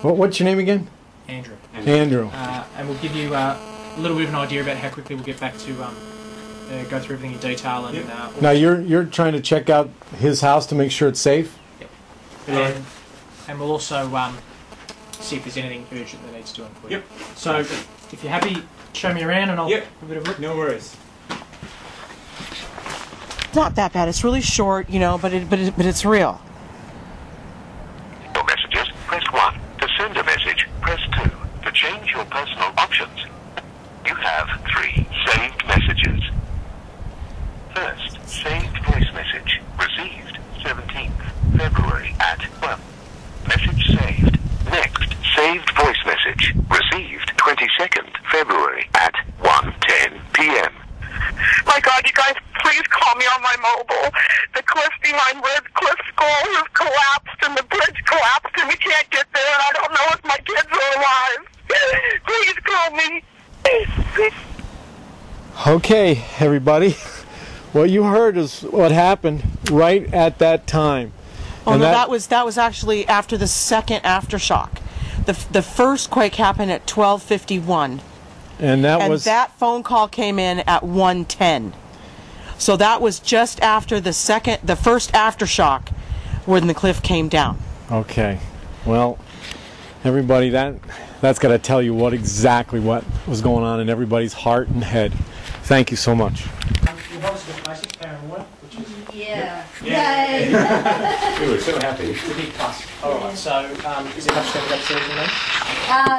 What's your name again? Andrew. Andrew. And we'll give you a little bit of an idea about how quickly we'll get back to go through everything in detail. And now you're trying to check out his house to make sure it's safe. Yep. And we'll also see if there's anything urgent that needs doing for you. Yep. So if you're happy, show me around and I'll have a bit of a look. No worries. Not that bad. It's really short, you know, but it's real. For messages, press 1. To send a message, press 2. To change your personal options, you have 3 saved messages. First, saved voice message, received 17th February at 1. Message saved. Next, saved voice message, received 22nd February at 1:10 p.m. My God, you guys, please call me on my mobile. The cliff behind Red Cliff School has collapsed and the bridge collapsed and we can't get there and I don't know if my kids are alive. Please call me. Okay, everybody. What you heard is what happened right at that time. Oh, and no, that was actually after the second aftershock. The first quake happened at 12:51. And that phone call came in at 1:10. So that was just after the first aftershock when the cliff came down. Okay. Well, everybody, that's got to tell you exactly what was going on in everybody's heart and head. Thank you so much. You've obviously got basic power and water, which is... Yeah. Yay! We were so happy. It's a big plus. Alright, so is there much damage upstairs in there?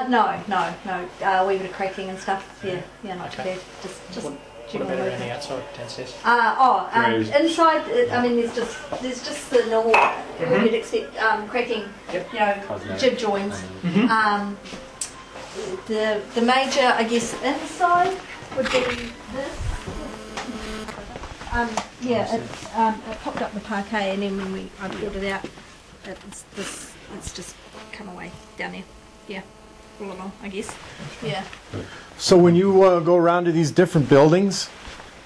No. We were cracking and stuff. Yeah, not too bad. Just what about everything outside downstairs? Inside, I mean, there's just the normal, what you'd expect, cracking, you know, jib joints. The major, I guess, inside would be this. It popped up the parquet, and then when I pulled it out, it's just come away down there. Yeah, all along, I guess. Yeah. So when you go around to these different buildings,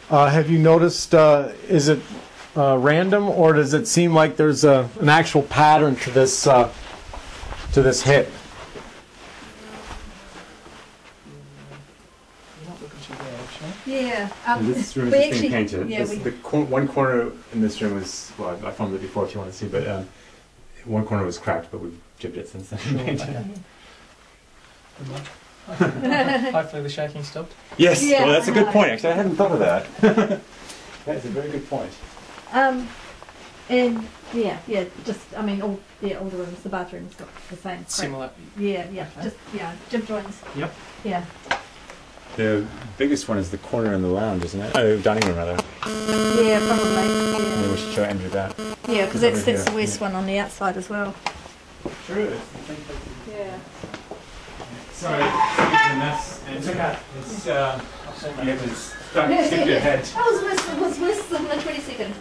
have you noticed, is it random, or does it seem like there's an actual pattern to this hit? Yeah. This room is just being painted. One corner in this room was, well, I filmed it before if you want to see, but one corner was cracked, but we've chipped it since then. Hopefully the shaking stopped. Yes, well, that's a good point. Actually, I hadn't thought of that. That's a very good point. And just I mean, all the rooms, the bathrooms got the same. Similar. Yeah, just jib joints. Yep. Yeah. The biggest one is the corner in the lounge, isn't it? Oh, dining room rather. Yeah, probably. Yeah. Maybe we should show Andrew that. Yeah, because that's the worst one on the outside as well. True. Yeah. Sorry, it's a mess. It's okay. It's don't stick your head. That was worse than the 22nd.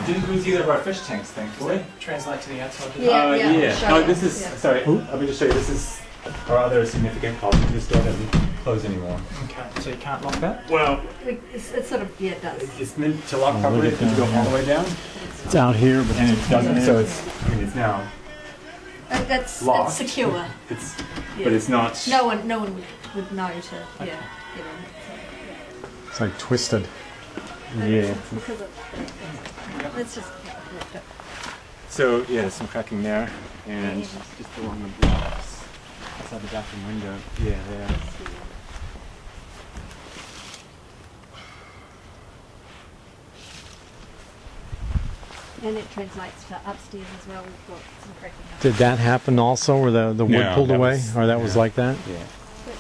Didn't lose either of our fish tanks, thankfully. Translate to the outside. Yeah. Oh, this is sorry. Let me just show you. This is our other significant problem. This door doesn't close anymore. Okay, so you can't lock that? Well, it's sort of it does. It's meant to lock properly. It's meant to go all the way down. It's out here, but and it doesn't. So it's now. That's locked. it's secure. But it's not. No one would know to get in. It's like twisted. Yeah. Let's just. So yeah, there's some cracking there, and just along the blocks outside the bathroom window. Yeah, there. And it translates to upstairs as well. We've got some cracking up. Did that happen also, where the wood pulled away, or that was like that? Yeah. But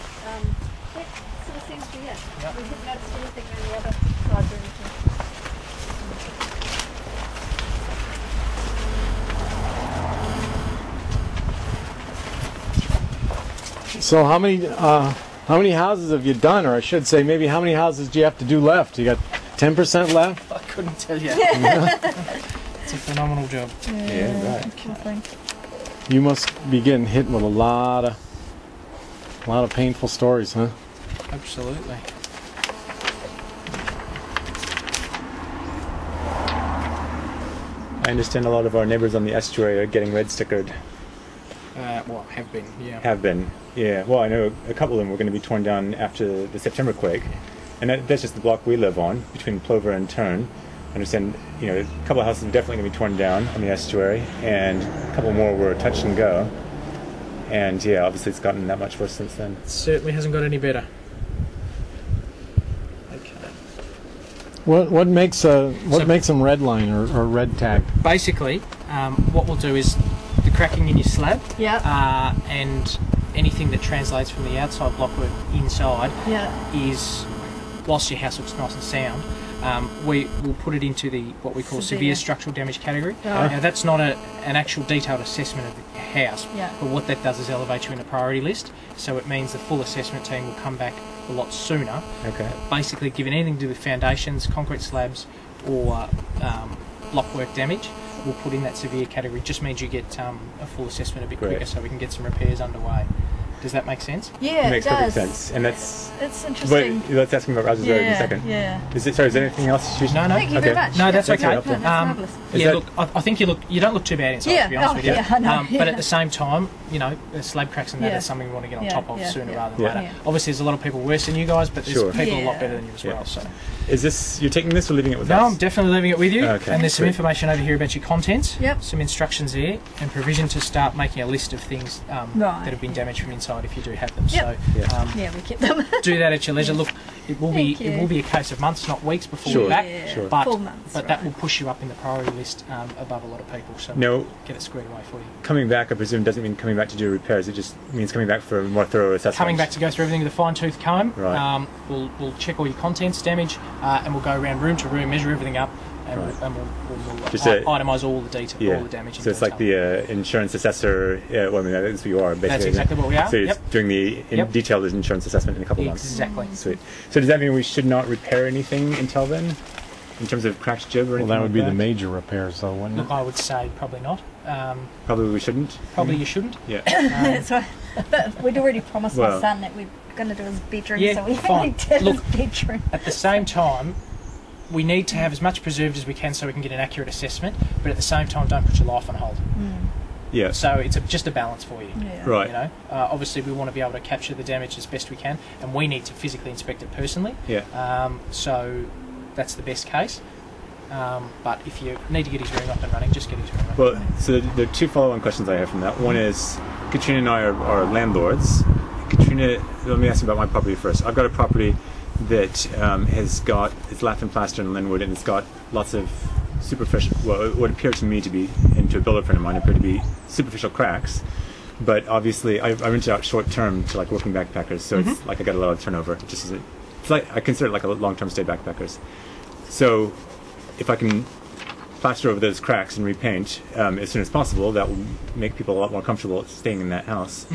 that sort of seems to be it. We haven't noticed anything on the other side or anything. So how many houses have you done, or I should say, maybe how many houses do you have to do left? You got 10% left? I couldn't tell you. It's a phenomenal job. Yeah, right. Okay. You must be getting hit with a lot of painful stories, huh? Absolutely. I understand a lot of our neighbours on the estuary are getting red stickered. Well, have been, yeah. Have been, yeah. Well, I know a couple of them were going to be torn down after the September quake, and that's just the block we live on, between Plover and Tern. I understand, a couple of houses are definitely going to be torn down on the estuary, and a couple more were touch and go. And yeah, obviously it's gotten that much worse since then. It certainly hasn't got any better. Okay. What makes them red line or red tag? Basically, what we'll do is the cracking in your slab, and anything that translates from the outside blockwork inside is, whilst your house looks nice and sound, we will put it into what we call severe structural damage category. Now that's not an actual detailed assessment of the house, but what that does is elevate you in a priority list. So it means the full assessment team will come back a lot sooner. Okay. Basically, given anything to do with foundations, concrete slabs, or blockwork damage, we'll put in that severe category. It just means you get a full assessment a bit quicker, so we can get some repairs underway. Does that make sense? Yeah, it makes does. perfect sense. And it's interesting. Wait, let's ask me about Rouse's Road in a second. Yeah. Is there anything else? No. Thank you very much. No, that's okay. No, that's marvellous. Look, I think you don't look too bad inside, to be honest with you. I know. But at the same time, the slab cracks and that is something we want to get on top of sooner rather than later. Obviously, there's a lot of people worse than you guys, but there's people a lot better than you as well. So, is this you're taking this or leaving it with us? No, I'm definitely leaving it with you. Okay, and there's some information over here about your contents. Yep. Some instructions there, and provision to start making a list of things that have been damaged from inside if you do have them. Yep. So, we keep them. do that at your leisure. Look, it will be a case of months, not weeks, before we're back. But, full months, but that will push you up in the priority list above a lot of people. So get it squared away for you. Coming back, I presume, doesn't mean coming back to do repairs. It just means coming back for a more thorough assessment. Coming back to go through everything with a fine-tooth comb. Right. We'll check all your contents damage, and we'll go around room to room, measure everything up, and we'll itemise all the detail, all the damage. So it's like the insurance assessor. Well, I mean, that's what you are, basically. That's exactly what we are. So you're doing the detailed insurance assessment in a couple of months. Exactly. Sweet. So does that mean we should not repair anything until then, in terms of cracked jib or anything? Well, that would be the major repairs, though, wouldn't it? Look, I would say probably not. Probably we shouldn't. Probably you shouldn't. Yeah. But we'd already promised my son that we're going to do his bedroom, so we only did his bedroom. At the same time, we need to have as much preserved as we can so we can get an accurate assessment, but at the same time, don't put your life on hold. Yeah. So it's just a balance for you. Yeah. Right. Obviously we want to be able to capture the damage as best we can, and we need to physically inspect it personally. Yeah. So that's the best case. But if you need to get his room up and running, just get his room up. Well, so the two follow-on questions I have from that. One is, Katrina and I are landlords. Katrina, let me ask you about my property first. I've got a property that it's lath and plaster and linwood, and it's got lots of superficial, well, what appear to me to be, and to a builder friend of mine, appear to be superficial cracks. But obviously, I rented out short term to like working backpackers, so it's like I got a lot of turnover. It's like I consider it like a long-term stay backpackers. So if I can plaster over those cracks and repaint as soon as possible, that will make people a lot more comfortable staying in that house.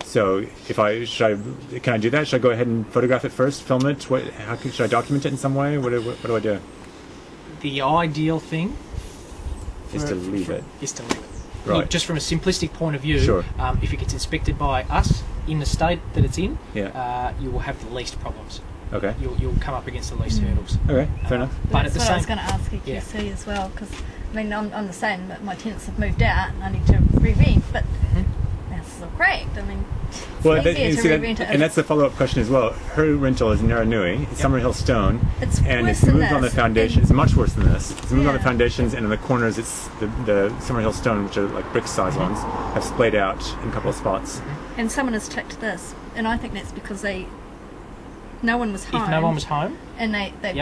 So can I do that? Should I go ahead and photograph it first, film it? Should I document it in some way? What do I do? The ideal thing is to leave it. Right. Look, just from a simplistic point of view, if it gets inspected by us in the state that it's in, you will have the least problems. Okay. You'll come up against the least hurdles. Okay, fair enough. But that's what I was going to ask EQC as well, because I mean I'm the same, but my tenants have moved out and I need to re-rent, but that's still cracked. I mean, it's easier to re-rent it. And that's the follow-up question as well. Her rental is Narranui, it's Summerhill Stone, and it's moved on the foundation. It's much worse than this. It's moved on the foundations, and in the corners, it's the Summerhill Stone, which are like brick-sized ones, have splayed out in a couple of spots. And someone has ticked this, and I think that's because no one was home. If no one was home, and they've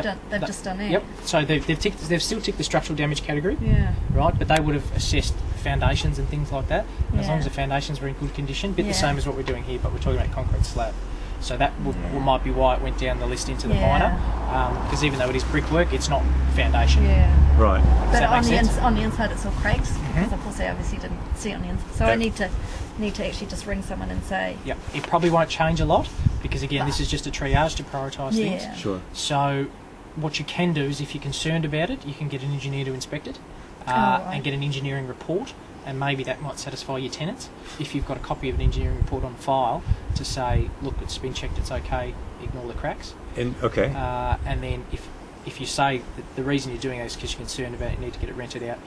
just done that. Yep. So they've still ticked the structural damage category. Yeah. Right, but they would have assessed foundations and things like that. And as long as the foundations were in good condition, bit the same as what we're doing here, but we're talking about concrete slab. So that might be why it went down the list into the minor, because even though it is brickwork, it's not foundation. Yeah. Right. But on the inside, it's all cracks because of course I obviously didn't see it on the inside. So I need to actually just ring someone and say. Yep. It probably won't change a lot because again, this is just a triage to prioritise things. Sure. So what you can do is, if you're concerned about it, you can get an engineer to inspect it and get an engineering report. And maybe that might satisfy your tenants if you've got a copy of an engineering report on file to say, look, it's been checked, it's okay, ignore the cracks. And okay. And then if if you say that the reason you're doing it is because you're concerned about it, you need to get it rented out,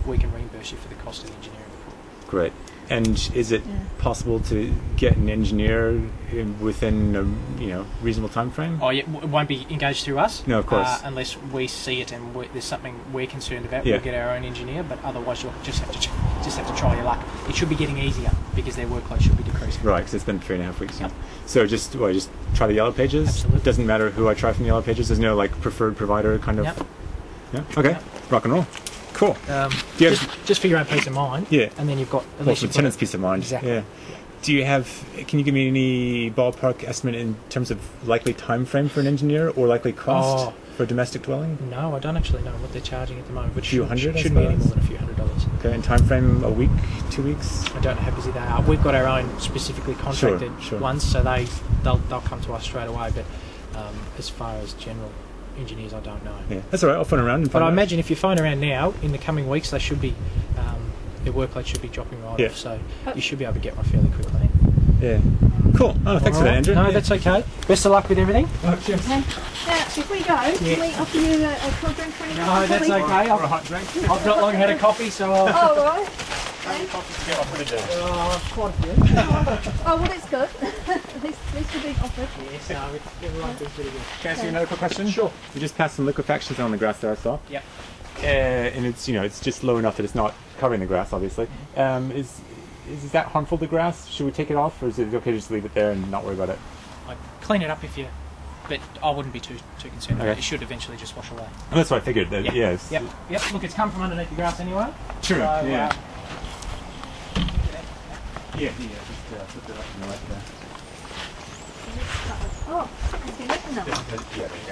we can reimburse you for the cost of the engineering report. Great. And is it possible to get an engineer within a reasonable time frame? Oh, yeah, it won't be engaged through us. No, of course. Unless we see it and there's something we're concerned about, Yeah. we'll get our own engineer. But otherwise, you'll just have to try your luck. It should be getting easier because their workload should be decreasing. Right, because it's been 3.5 weeks. Yep. So just try the Yellow Pages. Absolutely. It doesn't matter who I try from the Yellow Pages. There's no preferred provider kind of. Yep. Yeah. Okay. Yep. Rock and roll. Cool. Do you just for your own peace of mind. Yeah. And then you've got at Well, least for you've the got tenant's peace of mind. Exactly. Yeah. Do you have? Can you give me any ballpark estimate in terms of likely time frame for an engineer or likely cost for a domestic dwelling? No, I don't actually know what they're charging at the moment, which few hundred, I shouldn't be any more suppose. than a few $100. Okay. And time frame a week, 2 weeks? I don't know how busy they are. We've got our own specifically contracted Sure. ones, so they'll come to us straight away. But as far as general engineers, I don't know. Yeah. That's all right. I'll phone around and But find I out. imagine if you phone around now, in the coming weeks, they should be their workload should be dropping right Yeah. off. So you should be able to get one fairly quickly. Yeah. Cool. Oh, thanks for that, Andrew. No, that's okay. Best of luck with everything. Cheers. Now, if we go, can we offer you a cold drink for anything? No, that's okay. Or a hot drink. I've not long had a coffee, so I'll... Oh, right. quite a few. Oh, well, it's good. At least we're being offered. Yes, no, everyone's been pretty good. Can I ask you another quick question? Sure. We just passed some liquefaction on the grass there, I saw. Yep. And it's it's just low enough that it's not covering the grass, obviously. Is that harmful to grass? Should we take it off, or is it okay to just leave it there and not worry about it? Like, clean it up if you... But I wouldn't be too concerned about it. Okay. It should eventually just wash away. Oh, that's what I figured. That, yeah. Yep. Look, it's come from underneath the grass anyway. True. So, Yeah. Yeah. Just flip it up and right there. Oh, I see nothing now.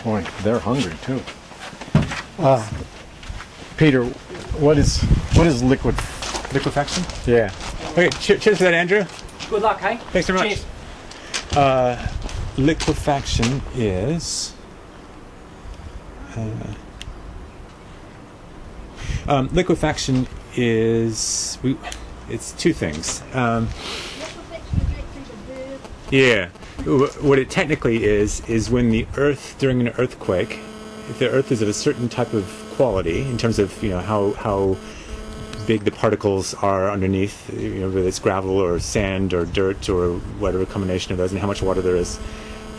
Boy, they're hungry too. Peter, what is Liquefaction. Yeah. Okay. Cheers for that, Andrew. Good luck, hey? Thanks very much. Cheers. Liquefaction is. Liquefaction is. It's two things. Yeah. What it technically is when the Earth, during an earthquake, if the Earth is of a certain type of quality in terms of how big the particles are underneath, whether it's gravel or sand or dirt or whatever combination of those, and how much water there is.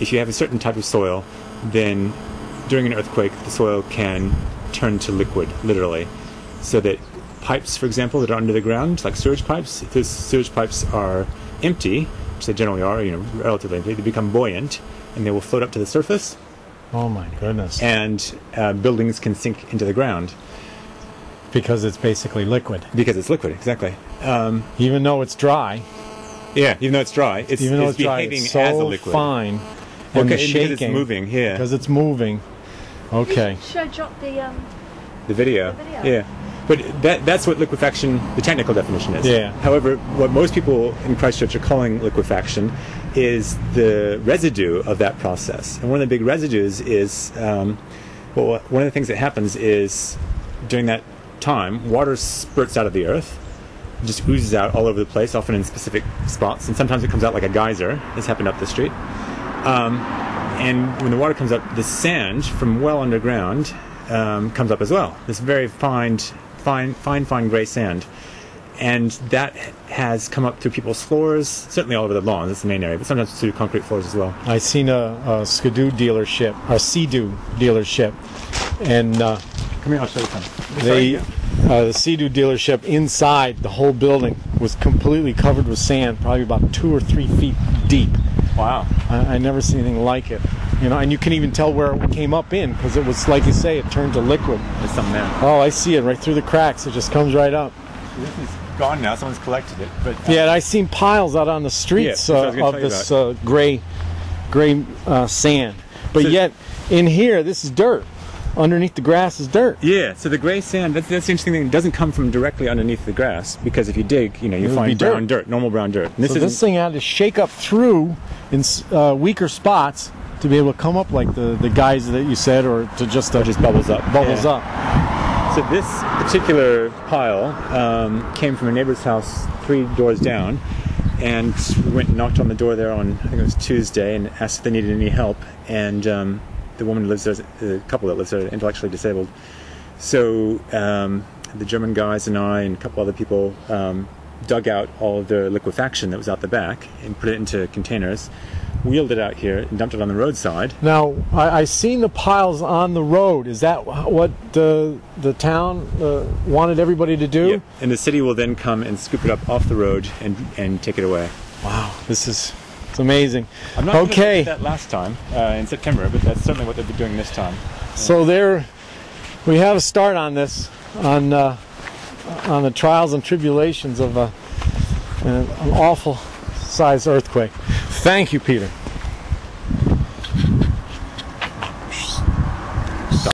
If you have a certain type of soil, then during an earthquake, the soil can turn to liquid, literally, so that pipes, for example, that are under the ground, like sewage pipes, if those sewage pipes are empty, which they generally are, relatively empty, they become buoyant, and they will float up to the surface. Oh my goodness. And buildings can sink into the ground. Because it's basically liquid. Because it's liquid, exactly. Even though it's dry. Yeah, even though it's dry, it's behaving it's so as a liquid. fine. And the Because shaking. it's moving, yeah. Because it's moving. Okay. Should I drop the video. Yeah. But that's what liquefaction, the technical definition is. Yeah. However, what most people in Christchurch are calling liquefaction is the residue of that process. And one of the big residues is, one of the things that happens is during that time, water spurts out of the earth, just oozes out all over the place, often in specific spots, and sometimes it comes out like a geyser. This happened up the street. And when the water comes up, the sand from well underground comes up as well. This very fine gray sand. And that has come up through people's floors, certainly all over the lawn, that's the main area, but sometimes through concrete floors as well. I seen a Sea-Doo dealership, and Come here, I'll show you something. the Sea-Doo dealership inside the whole building was completely covered with sand, probably about 2 or 3 feet deep. Wow. I never seen anything like it. And you can even tell where it came up in, because it was, like you say, it turned to liquid. There's something there. Oh, I see it right through the cracks. It just comes right up. This is gone now. Someone's collected it. But Yeah, and I seen piles out on the streets Yeah, that's what I was of gonna this gray sand. But So- yet, in here, this is dirt. Underneath the grass is dirt. yeah, so the gray sand, that's the interesting thing. It doesn't come from directly underneath the grass, because if you dig, you would find be brown dirt, normal brown dirt. And So this thing had to shake up through in weaker spots to be able to come up like the guys that you said, or to just bubbles up. Bubbles Yeah. up. So this particular pile came from a neighbor's house 3 doors down, and we went and knocked on the door there on, I think it was Tuesday, and asked if they needed any help. And the woman who lives there, the couple that lives there, intellectually disabled. So the German guys and I and a couple other people dug out all of the liquefaction that was out the back and put it into containers, wheeled it out here and dumped it on the roadside. Now, I seen the piles on the road. Is that what the town wanted everybody to do? Yep. And the city will then come and scoop it up off the road and take it away. Wow, it's amazing. I'm not sure okay. they did that last time in September, but that's certainly what they'll be doing this time. So we have a start on this, on the trials and tribulations of an awful size earthquake. Thank you, Peter.